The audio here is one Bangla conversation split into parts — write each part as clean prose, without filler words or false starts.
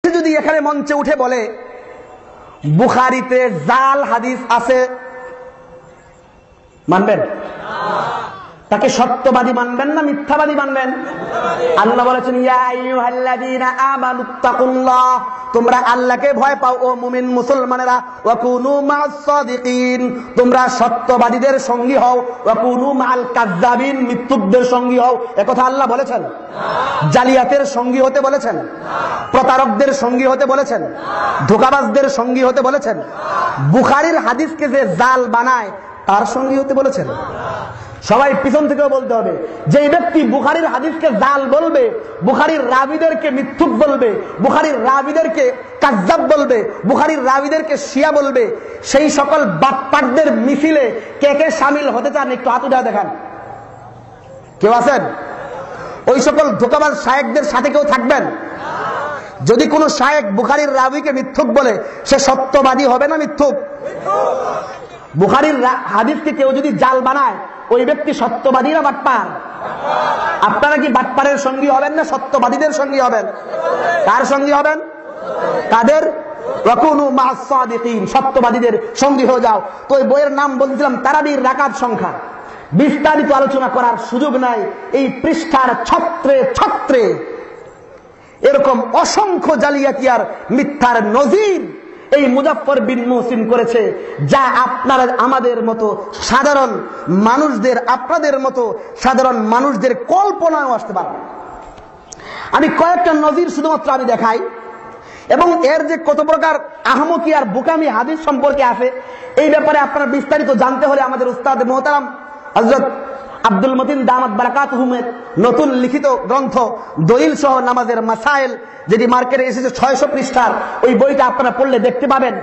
যদি এখানে মঞ্চে উঠে বলে বুখারীতে জাল হাদিস আছে, মানবেন? তাকে সত্যবাদী মানবেন না মিথ্যাবাদী মানবেন? আল্লাহ বলেছেন ইয়া আইয়ুহাল্লাযীনা আমানুত্তাকুল্লাহ, তোমরা আল্লাহকে ভয় পাও ও মুমিন মুসলমানেরা, ওয়া কুনু মা'আস সাদিকিন, তোমরা সত্যবাদীদের সঙ্গী হও, ওয়া কুনু মা'আল কাযযাবিন, মিথ্যুকদের সঙ্গী হও। একথা আল্লাহ বলেছেন? জালিয়াতের সঙ্গী হতে বলেছেন? প্রতারকদের সঙ্গী হতে বলেছেন? ধোঁকাবাজদের সঙ্গী হতে বলেছেন? বুখারীর হাদিসকে যে জাল বানায় তার সঙ্গী হতে বলেছেন? সবাই পিছন থেকেও বলতে হবে, যে ব্যক্তি বুখারীর হাদিসকে জাল বলবে, বুখারীর রাবীদেরকে মিথ্যুক বলবে, বুখারীর রাবীদেরকে কাযযাব বলবে, বুখারীর রাবীদেরকে শিয়া বলবে, সেই সকল বাটপারদের মিছিলে কে কে শামিল হতে চান একটু হাত উঠায় দেখান। কেউ আছেন? ওই সকল ধোঁকাবাজ শায়েখদের সাথে কেউ থাকবেন? যদি কোনো শায়েখ বুখারীর রাবীকে মিথ্যুক বলে, সে সত্যবাদী হবে না মিথ্যুক? বুখারীর হাদিসকে কেউ যদি জাল বানায়, ওই ব্যক্তি সত্যবাদী না বাটপার? আপনারা কি বাটপারের সঙ্গী হবেন না সত্যবাদীদের সঙ্গী হবেন? কার সঙ্গী হবেন? কাদের? ওয়াকুনু মা'আস সাদিকিন, সত্যবাদীদের সঙ্গী হয়ে যাও। তো এই বইয়ের নাম বলছিলাম তারাবির রাকাত সংখ্যা, বিস্তারিত আলোচনা করার সুযোগ নাই। এই পৃষ্ঠার ছত্রে ছত্রে এরকম অসংখ্য জালিয়াতি আর মিথ্যার নজির এই মুজাফফর বিন মুহসিন করেছে, যা আপনারা আমাদের মতো সাধারণ মানুষদের, আপনাদের মতো সাধারণ মানুষদের কল্পনায়ও আসতে পারে। আমি কয়েকটা নজির শুধুমাত্র আমি দেখাই, এবং এর যে কত প্রকার আহমকি আর বোকামি হাদিস সম্পর্কে আছে, এই ব্যাপারে আপনারা বিস্তারিত জানতে হলে আমাদের উস্তাদ মুহতারাম হযরত আব্দুল মতিন দামাত বারাকাতুহুমের নতুন লিখিত গ্রন্থ দলিল সহ নামাজের মাসাইল, যেটি মার্কেটে এসেছে 600 পৃষ্ঠার, ওই বইটা আপনারা পড়লে দেখতে পাবেন,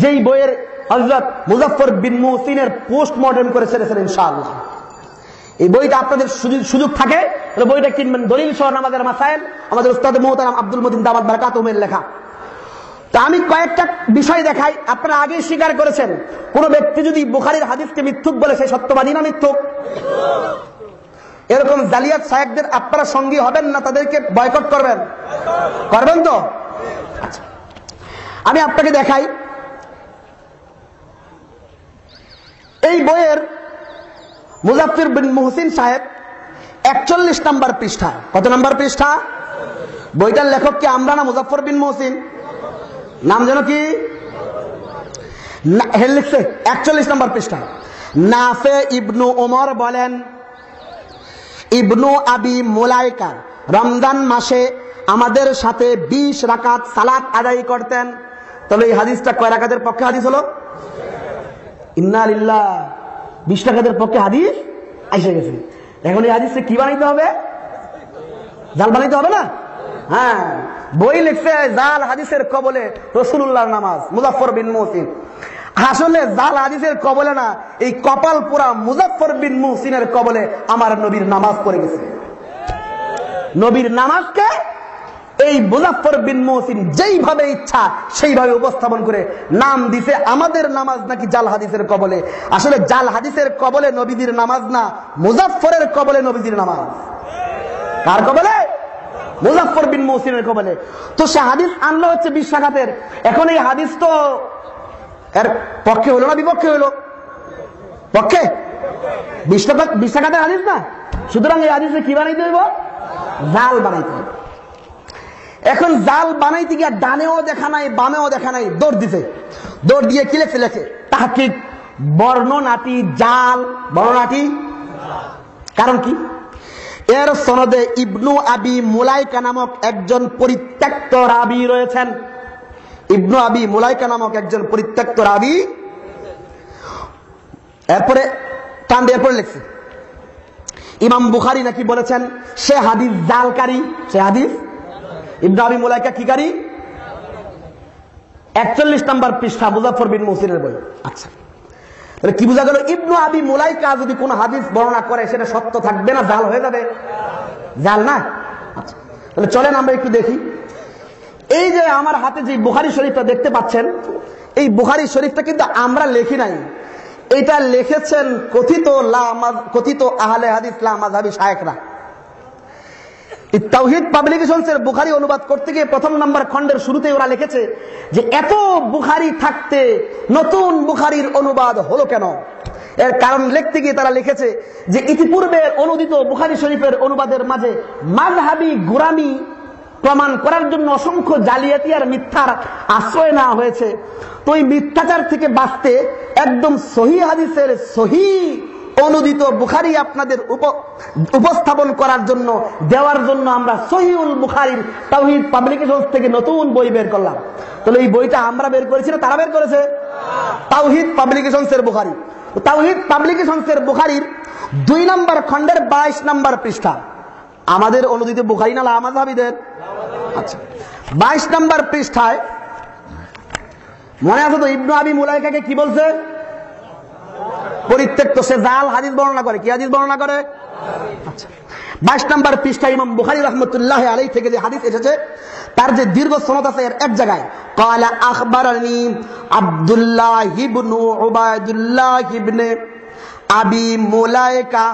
যেই বইয়ের হযরত মুজাফফর বিন মুহসিনের পোস্টমর্টেম করে ছেড়েছেন ইনশাআল্লাহ। এই বইটা আপনাদের সুযোগ থাকে তাহলে বইটা কিনবেন, দলিল সহ নামাজের মাসাইল, আমাদের উস্তাদ মুহতারাম আব্দুল মতিন দামাত বারাকাতুহুমের লেখা। তা আমি কয়েকটা বিষয় দেখাই। আপনারা আগে স্বীকার করেছেন, কোন ব্যক্তি যদি বুখারীর হাদিসকে মিথ্যুক বলে, সে সত্যবাদী না মিথ্যুক? এরকম জালিয়াত শায়েখদের আপনারা সঙ্গী হবেন না তাদেরকে বয়কট করবেন? করবেন তো? আচ্ছা, আমি আপনাকে দেখাই এই বইয়ের মুজাফফর বিন মুহসিন সাহেব 41 নম্বর পৃষ্ঠা। কত নম্বর পৃষ্ঠা? বইটার লেখক কি আমরা না মুজাফফর বিন মুহসিন? নাম যেন কি লিখছে 41 নম্বর পৃষ্ঠা। নাফে ইবনু ওমর বলেন, ইবনু আবি মুলাইকা রমজান মাসে আমাদের সাথে 20 রাকাত সালাত আদায় করতেন। তাহলে এই হাদিসটা কয় রাকাতের পক্ষে হাদিস হলো? ইন্না লিল্লাহ, 20 রাকাতের পক্ষে হাদিস এসে গেছে। এখন এই হাদিসে কি বানাইতে হবে? জাল বানাইতে হবে না? হ্যাঁ, বই লিখছে জাল হাদিসের কবলে রাসূলুল্লাহর নামাজ, মুজাফফর বিন মুহসিন। আসলে জাল হাদিসের কবলে না, এই কপাল পুরা মুজাফফর বিন মুহসিনের কবলে আমার নবীর নামাজ পড়ে গেছে। নবীর নামাজকে এই মুজাফফর বিন মুহসিন যেইভাবে ইচ্ছা সেইভাবে উপস্থাপন করে নাম দিছে আমাদের নামাজ নাকি জাল হাদিসের কবলে। আসলে জাল হাদিসের কবলে নবীজির নামাজ না, মুজাফফরের কবলে নবীজির নামাজ। কার কবলে? মুজাফফর বিন মুহসিনের কবলে। তো সে হাদিস আনলো হচ্ছে 20 রাকাতের। এখন এই হাদিস তো এর পক্ষে হলো না বিপক্ষে হলো? পক্ষে। 20 রাকাতের হাদিস না, সুতরাং এই হাদিসে কি বানাইতে হইব? জাল বানাইতে হবে। এখন জাল বানাইতে গিয়ে ডানেও দেখা নাই বামেও দেখা নাই, দৌড় দিছে। দৌড় দিয়ে কি লেখে? তাহকিক বর্ণনাটি জাল, বর্ণনাটি। কারণ কি? এর সনদে ইবনু আবি মুলাইকা নামক একজন পরিত্যক্ত রাবী রয়েছেন। ইবনু আবি মুলাইকা নামক একজন পরিত্যক্ত রাবী। এরপরে টান দিয়ে পড়ে লিখছে ইমাম বুখারী নাকি বলেছেন সে হাদিস জালকারী। সে হাদিস ইবনু আবি মুলাইকা কি কারী? 41 নম্বর পৃষ্ঠা, মুজাফফর বিন মুহসিনের বই। আচ্ছা, তাহলে কি বোঝা গেল? ইবনু আবি মুলাইকা যদি কোন হাদিস বর্ণনা করে, সেটা সত্য থাকবে না জাল হয়ে যাবে? জাল না? আচ্ছা, তাহলে চলেন আমরা একটু দেখি। এই যে আমার হাতে যে বুখারী শরীফটা দেখতে পাচ্ছেন, এই বুখারী শরীফটা কিন্তু আমরা লিখি নাই, এটা লিখেছেন কথিত আহলে হাদিস লা মাযহাবী শায়েখরা। তাওহীদ পাবলিকেশনসের বুখারী অনুবাদ করতে গিয়ে প্রথম নম্বর খণ্ডের শুরুতে ওরা লিখেছে যে এত বুখারী থাকতে নতুন বুখারীর অনুবাদ হলো কেন। এর কারণ লিখতে গিয়ে তারা লিখেছে যে ইতিপূর্বে অনুদিত বুখারী শরীফের অনুবাদের মাঝে মাযহাবী গোরামি প্রমাণ করার জন্য অসংখ্য জালিয়াতি আর মিথ্যার আশ্রয় নেওয়া হয়েছে। তো এই মিথ্যাচার থেকে বাঁচতে একদম সহিহ হাদিসের সহিহ অনুদিত বুখারী আপনাদের উপস্থাপন করার জন্য দেওয়ার জন্য আমরা সহিহুল বুখারীর তাওহীদ পাবলিকেশনস থেকে নতুন বই বের করলাম। তাহলে এই বইটা আমরা বের করেছি না তারা বের করেছে? তাওহীদ পাবলিকেশনসের বুখারী। তাওহীদ পাবলিকেশনসের বুখারীর 2 নম্বর খণ্ডের 22 নম্বর পৃষ্ঠা। আমাদের অনুদিত বুখারী না লামাযহাবীদের? আচ্ছা, 22 নম্বর পৃষ্ঠায় মনে আছে তো ইবনে আবি মুলাইকাকে কি বলছে? পরিত্যক্ত, সে জাল হাদিস বর্ণনা করে। কি হাদিস বর্ণনা করে? আচ্ছা, 22 নম্বর পৃষ্ঠায় ইমাম বুখারী রাহমাতুল্লাহি আলাইহি থেকে যে হাদিস এসেছে তার যে দীর্ঘ সনদ আছে এর এক জায়গায় ক্বালা আখবারানি আব্দুল্লাহ ইবনে উবাইদুল্লাহ ইবনে আবি মুলাইকা।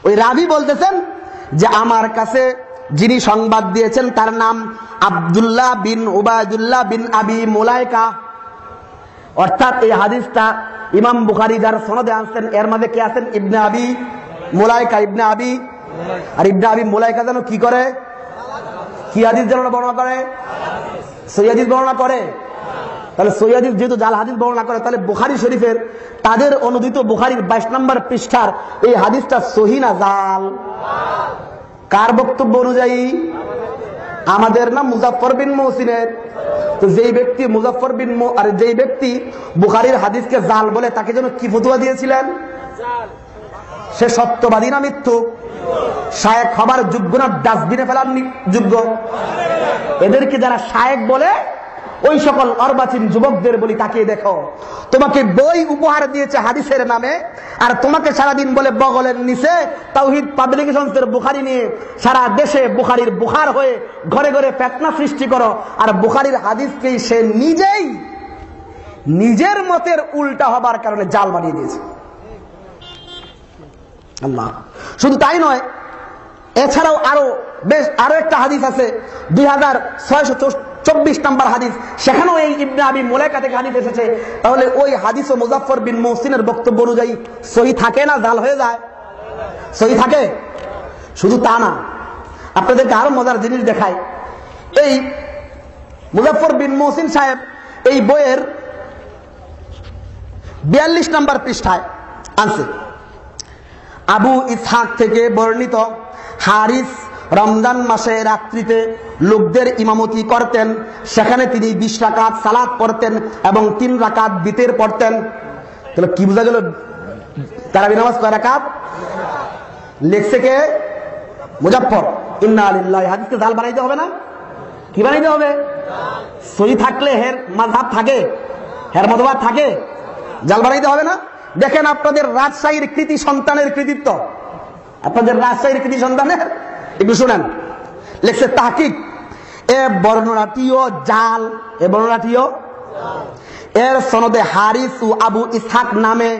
ওই রাবী বলতেছেন যে আমার কাছে যিনি সংবাদ দিয়েছেন তার নাম আব্দুল্লাহ বিন উবাইদুল্লাহ বিন আবি মুলাইকা। অর্থাৎ এই হাদিসটা ইমাম বুখারী যার সনদে আনছেন এর মধ্যে কে আছেন? ইবনে আবি মুলাইকা। ইবনে আবি আর ইবনে আবি মুলাইকা যেন কি করে? কি হাদিস যেন বর্ণনা করে? সহিহ হাদিস বর্ণনা করে। তাহলে সহিহ হাদিস যেহেতু জাল হাদিস বর্ণনা করে তাহলে বুখারী শরীফের তাদের অনুদিত বুখারীর 22 নম্বর পৃষ্ঠার এই হাদিসটা সহিহ না জাল? কার বক্তব্য অনুযায়ী? আমাদের না মুজাফফর বিন মুহসিনের। তো যেই ব্যক্তি মুজাফফর বিন আর যেই ব্যক্তি বুখারীর হাদিসকে জাল বলে তাকে যেন কি ফতোয়া দিয়েছিলেন? সে সত্যবাদী না মিথ্যুক? শায়েখ হবার যোগ্য না ডাস্টবিনে ফেলার যোগ্য? এদেরকে যারা শায়েখ বলে ওই সকল অর্বাচীন যুবকদের বলি তাকিয়ে দেখো, তোমাকে বই উপহার দিয়েছে হাদিসের নামে আর তোমাকে সারাদিন বলে বগলের নিচে তাওহীদ পাবলিকেশনসের বুখারী নিয়ে সারা দেশে বুখারীর বুখার হয়ে ঘরে ঘরে ফিতনা সৃষ্টি করো। আর বুখারীর হাদিসকেই সে নিজেই নিজের মতের উল্টা হবার কারণে জাল বানিয়ে দিয়েছে। আল্লাহ, শুধু তাই নয়, এছাড়াও আরো একটা হাদিস আছে 2624 নম্বর হাদিস, সেখানেও এই ইবনে আবি মুলাইকা থেকে হাদিস এসেছে। তাহলে ওই হাদিস ও মুজাফফর বিন মুহসিনের বক্তব্য অনুযায়ী সহিহ থাকে না জাল হয়ে যায়? সহিহ থাকে। শুধু তা না, আপনাদেরকে আরো মজার জিনিস দেখায়। এই মুজাফফর বিন মুহসিন সাহেব এই বইয়ের 42 নম্বর পৃষ্ঠায় আনছে আবু ইসহাক থেকে বর্ণিত হারিস রমজান মাসে রাত্রিতে লোকদের ইমামতি করতেন। সেখানে তিনি 20 রাকাত সালাত পড়তেন এবং 3 রাকাত বিতের পড়তেন। তাহলে কি বোঝা গেল? তারাবি নামাজ কয় রাকাত? লেখছে কে? মুজাফফর। ইন্না লিল্লাহি। হাদিসকে জাল বানাইতে হবে না? কি বানাইতে হবে? সহিহ থাকলে হের মাযহাব থাকে, হের মতবাদ থাকে, জাল বানাইতে হবে না? দেখেন আপনাদের রাজশাহীর কৃতি সন্তানের কৃতিত্ব, আপনাদের রাজশাহীর কৃতি সন্তানের, একটু শুনেন। লেখছে তাহকিক, এ বর্ণনাটিও জাল, এ বর্ণনাটিও এর সনদে হারিস ও আবু ইসহাক নামে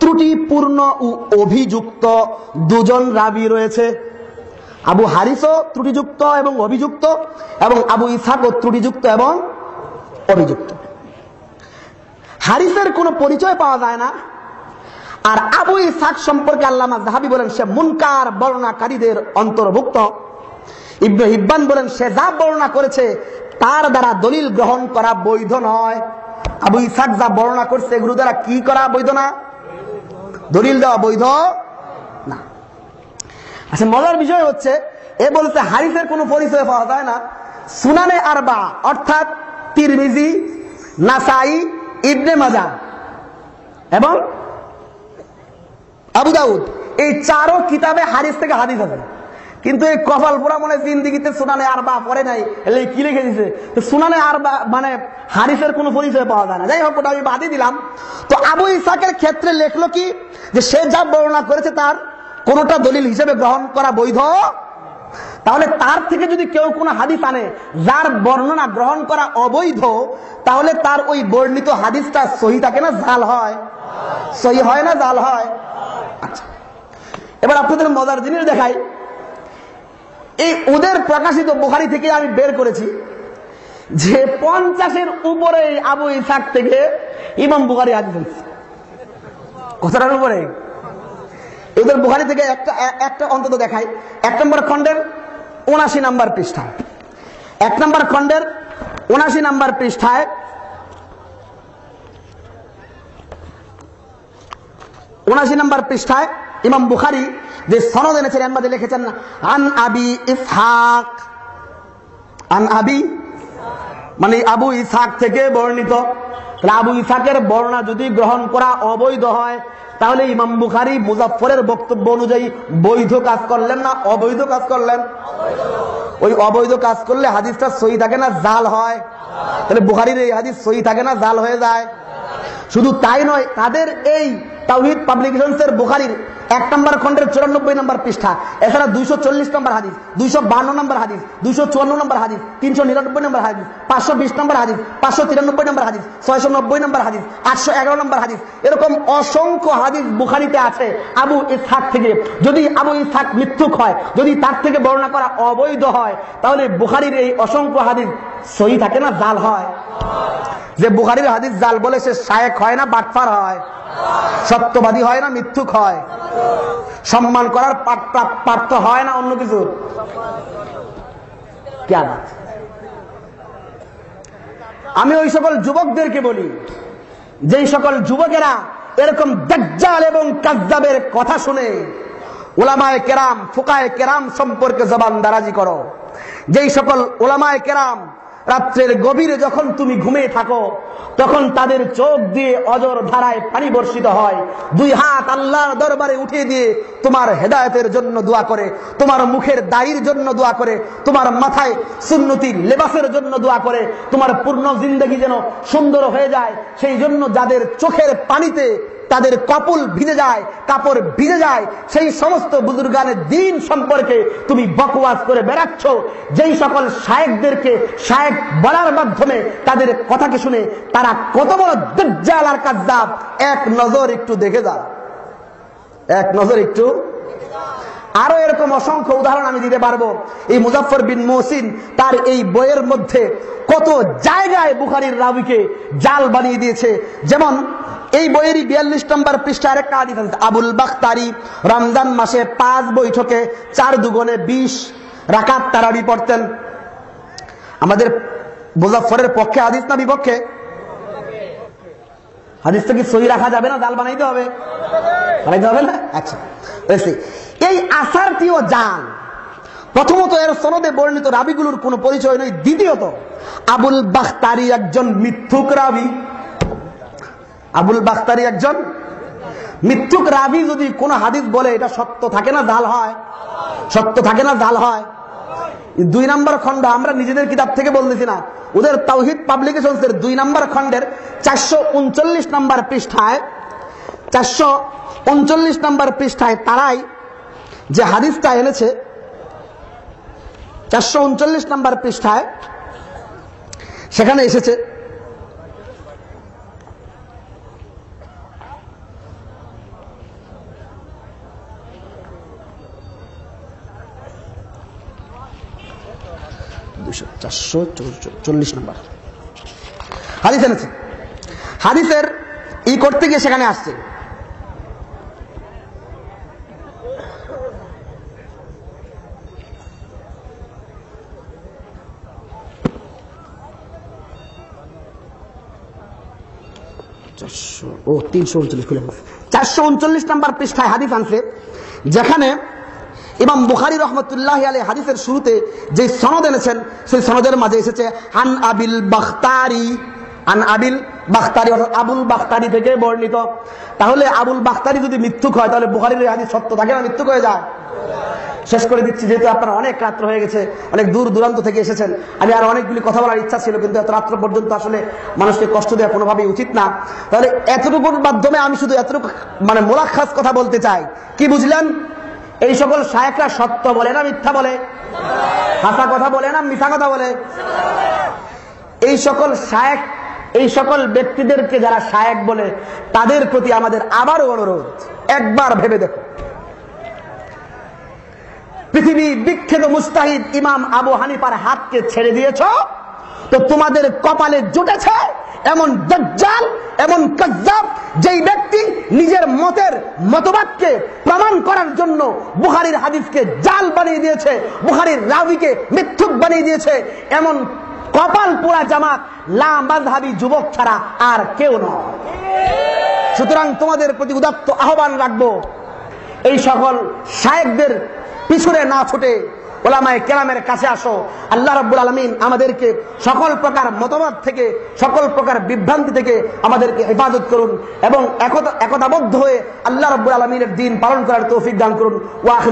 ত্রুটিপূর্ণ ও অভিযুক্ত 2 জন রাবী রয়েছে। আবু হারিসও ত্রুটিযুক্ত এবং অভিযুক্ত, এবং আবু ইসহাকও ত্রুটিযুক্ত এবং অভিযুক্ত। হারিসের কোনো পরিচয় পাওয়া যায় না। আর আবু ইসহাক সম্পর্কে আল্লামা যাহাবী বলেন সে মুনকার বর্ণনাকারীদের অন্তর্ভুক্ত। ইবনে হিব্বান বলেন সে যা বর্ণনা করেছে তার দ্বারা দলিল গ্রহণ করা বৈধ নয়। আবু ইসহাক যা বর্ণনা করছে এগুলো দ্বারা কি করা বৈধ না? দলিল দেওয়া বৈধ না। আচ্ছা, মজার বিষয় হচ্ছে এ বলছে হারিসের কোনো পরিচয় পাওয়া যায় না। সুনানে আরবা অর্থাৎ তিরমিজি, নাসাই, ইবনে মাজাহ এবং আবু দাউদ, এই 4 কিতাবে হারিস থেকে হাদিস আছে। কিন্তু এই কপাল পোড়া মনে জিন্দিগিতে সুনানে আরবা পড়ে নাই, এলে কি লিখে দিছে? সুনানে আরবা মানে হারিসের কোনো পরিচয় পাওয়া যায় না। যাই হোক, ওটা আমি বাদই দিলাম। তো আবু ইসহাকের ক্ষেত্রে লেখলো কি যে সে যা বর্ণনা করেছে তার কোনটা দলিল হিসেবে গ্রহণ করা বৈধ। তাহলে তার থেকে যদি কেউ কোনো হাদিস আনে যার বর্ণনা গ্রহণ করা অবৈধ, তাহলে তার ওই বর্ণিত হাদিসটা সহিহ থাকে না জাল হয়? সহিহ হয় না জাল হয়? আচ্ছা, এবার আপনাদের মজার জিনিস দেখাই। এই ওদের প্রকাশিত বুখারী থেকে আমি বের করেছি যে 50-এর উপরে আবু ইসহাক থেকে ইমাম বুখারী হাদিস বলছে। কতটার উপরে? এদের বুখারী থেকে একটা অন্তত দেখাই। 1 নম্বর খণ্ডের 79 নম্বর পৃষ্ঠায়, 1 নম্বর খণ্ডের 79 নম্বর পৃষ্ঠায় 79 নম্বর পৃষ্ঠায় ইমাম বুখারী যে সনদ এনেছেন এর মধ্যে লিখেছেন আন আবি ইসহাক, আন আবি মানে আবু ইসহাক থেকে বর্ণিত। তাহলে আবু ইসহাকের বর্ণনা যদি গ্রহণ করা অবৈধ হয় তাহলে ইমাম বুখারী মুজাফফরের বক্তব্য অনুযায়ী বৈধ কাজ করলেন না অবৈধ কাজ করলেন? ওই অবৈধ কাজ করলে হাদিসটা সহি থাকে না জাল হয়? তাহলে বুখারীর এই হাদিস সহি থাকে না জাল হয়ে যায়? শুধু তাই নয়, তাদের এই তাওহীদ পাবলিকেশনসের বুখারীর 1 নম্বর খণ্ডের 94 নম্বর পৃষ্ঠা, এছাড়া 240 নম্বর হাদিস, 252 নম্বর হাদিস, 254 নম্বর হাদিস, 399 নম্বর হাদিস, 520 নম্বর হাদিস, 593 নম্বর হাদিস, 690 নম্বর হাদিস, 811 নম্বর হাদিস, এরকম অসংখ্য হাদিস বুখারীতে আছে আবু ইসহাক থেকে। যদি আবু ইসহাক মিথ্যুক হয়, যদি তার থেকে বর্ণনা করা অবৈধ হয়, তাহলে বুখারীর এই অসংখ্য হাদিস সহি থাকে না জাল হয়? যে বুখারীর হাদিস জাল বলে সে শায়েখ হয় না বাটফার হয়? সত্যবাদী হয় না মিথ্যুক হয়? সম্মান করার পাত্র হয় না অন্য কিছু? কেন? আমি ওই সকল যুবকদেরকে বলি, যেই সকল যুবকেরা এরকম দাজ্জাল এবং কাযযাবের কথা শুনে উলামায়ে কেরাম ফুকায়ে কেরাম সম্পর্কে জবান দারাজি করো, যেই সকল উলামায়ে কেরাম রাত্রের গভীরে যখন তুমি ঘুমিয়ে থাকো তখন তাদের চোখ দিয়ে অজর ধারায় পানি বর্ষিত হয়, 2 হাত আল্লাহর দরবারে উঠিয়ে দিয়ে তোমার হেদায়েতের জন্য দোয়া করে, তোমার মুখের দাড়ির জন্য দোয়া করে, তোমার মাথায় সুন্নতি লেবাসের জন্য দোয়া করে, তোমার পূর্ণ জিন্দেগি যেন সুন্দর হয়ে যায়, সেই জন্য যাদের চোখের পানিতে তাদের কপল ভিজে যায়, কাপড় ভিজে যায়, সেই সমস্ত বুজুর্গানের দিন সম্পর্কে তুমি বকওয়াজ করে বেড়াচ্ছ। যেই সকল শায়েখদেরকে শায়েখ বলার মাধ্যমে তাদের কথাকে শুনে তারা কত বড় দাজ্জাল আর কাযযাব, এক নজর একটু দেখে যাও, এক নজর একটু। আরো এরকম অসংখ্য উদাহরণ আমি দিতে পারবো। এই মুজাফফর বিন মুহসিন তার এই বইয়ের মধ্যে কত জায়গায় বুখারীর রাবীকে জাল বানিয়ে দিয়েছে। যেমন এই বইয়েরই 42 নম্বর পৃষ্ঠার একটা হাদিস আছে, আবুল বাখতারি রমজান মাসে 5 বৈঠকে 4 দুগুণে 20 রাকাত তারাবি পড়তেন। আমাদের মুজাফফরের পক্ষে হাদিস না বিপক্ষে? হাদিসটা কি সহি রাখা যাবে না জাল বানাইতে হবে? বানাইতে হবে না? আচ্ছা, এই আসারটিও জাল। প্রথমত এর সনদে বর্ণিত রাবীগুলোর কোনো পরিচয় নেই। দ্বিতীয়ত আবুল বাখতারি একজন মিথ্যুক রাবী। আবুল বাখতারি একজন মিথ্যুক রাবী যদি কোন হাদিস বলে এটা সত্য থাকে না জাল হয়? সত্য থাকে না জাল হয়? 2 নম্বর খণ্ড, আমরা নিজেদের কিতাব থেকে বলতেছি না, ওদের তাওহীদ পাবলিকেশনসের 2 নম্বর খণ্ডের 439 নম্বর পৃষ্ঠায়, 439 নম্বর পৃষ্ঠায় তারাই যে হাদিসটা এনেছে, 439 নম্বর পৃষ্ঠায় সেখানে এসেছে নম্বর হাদিস এনেছে। হাদিসের ই করতে গিয়ে সেখানে আসছে ও 339 খুলে 439 নম্বর পৃষ্ঠায় হাদিস আনছে, যেখানে ইমাম বুখারী রাহমাতুল্লাহি আলাইহি হাদিসের শুরুতে যে সনদ এনেছেন সেই সনদের মাঝে এসেছে আন আবিল বাখতারি, আন আবিল বাখতারি, অর্থাৎ আবুল বাখতারি থেকে বর্ণিত। তাহলে আবুল বাখতারি যদি মিথ্যুক হয় তাহলে বুখারীর এই হাদিস সত্য থাকে না মিথ্যুক হয়ে যায়? শেষ করে দিচ্ছি, যেহেতু আপনারা অনেক রাত্র হয়ে গেছে, অনেক দূর দূরান্ত থেকে এসেছেন। আমি আর অনেকগুলি কথা বলার ইচ্ছা ছিল, কিন্তু এত রাত্র পর্যন্ত আসলে মানুষকে কষ্ট দেওয়া কোনোভাবেই উচিত না। তাহলে এতটুকুর মাধ্যমে আমি শুধু এতটুকু মানে মোলাক্খাস কথা বলতে চাই। কি বুঝলেন? এই সকল শায়েখরা সত্য বলে না মিথ্যা বলে? হাসা কথা বলে না মিথ্যা কথা বলে? এই সকল শায়েখ, এই সকল ব্যক্তিদেরকে যারা শায়েখ বলে তাদের প্রতি আমাদের আবারও অনুরোধ, একবার ভেবে দেখো পৃথিবী বিখ্যাত মুস্তাহিদ ইমাম আবু হানিফার হাতকে ছেড়ে দিয়েছো, তো তোমাদের কপালে জুটেছে এমন দাজ্জাল, এমন কায্যাব, যেই ব্যক্তি নিজের মতবাদকে প্রমাণ করার জন্য বুখারীর হাদিসকে জাল বানিয়ে দিয়েছে, বুখারীর রাবিকে মিথ্যুক বানিয়ে দিয়েছে। এমন কপাল পোড়া জামাত লা মাযহাবী যুবক ছাড়া আর কেউ নয়। সুতরাং তোমাদের প্রতি উদাত্ত আহ্বান রাখবো, এই সকল শায়েখদের পিছনে না ছুটে উলামায়ে কেরামের কাছে আসো। আল্লাহ রাব্বুল আলামিন আমাদেরকে সকল প্রকার মতবাদ থেকে, সকল প্রকার বিভ্রান্তি থেকে আমাদেরকে হেফাজত করুন এবং একতাবদ্ধ হয়ে আল্লাহ রাব্বুল আলামিনের দ্বীন পালন করার তৌফিক দান করুন। ওয়া আখিরু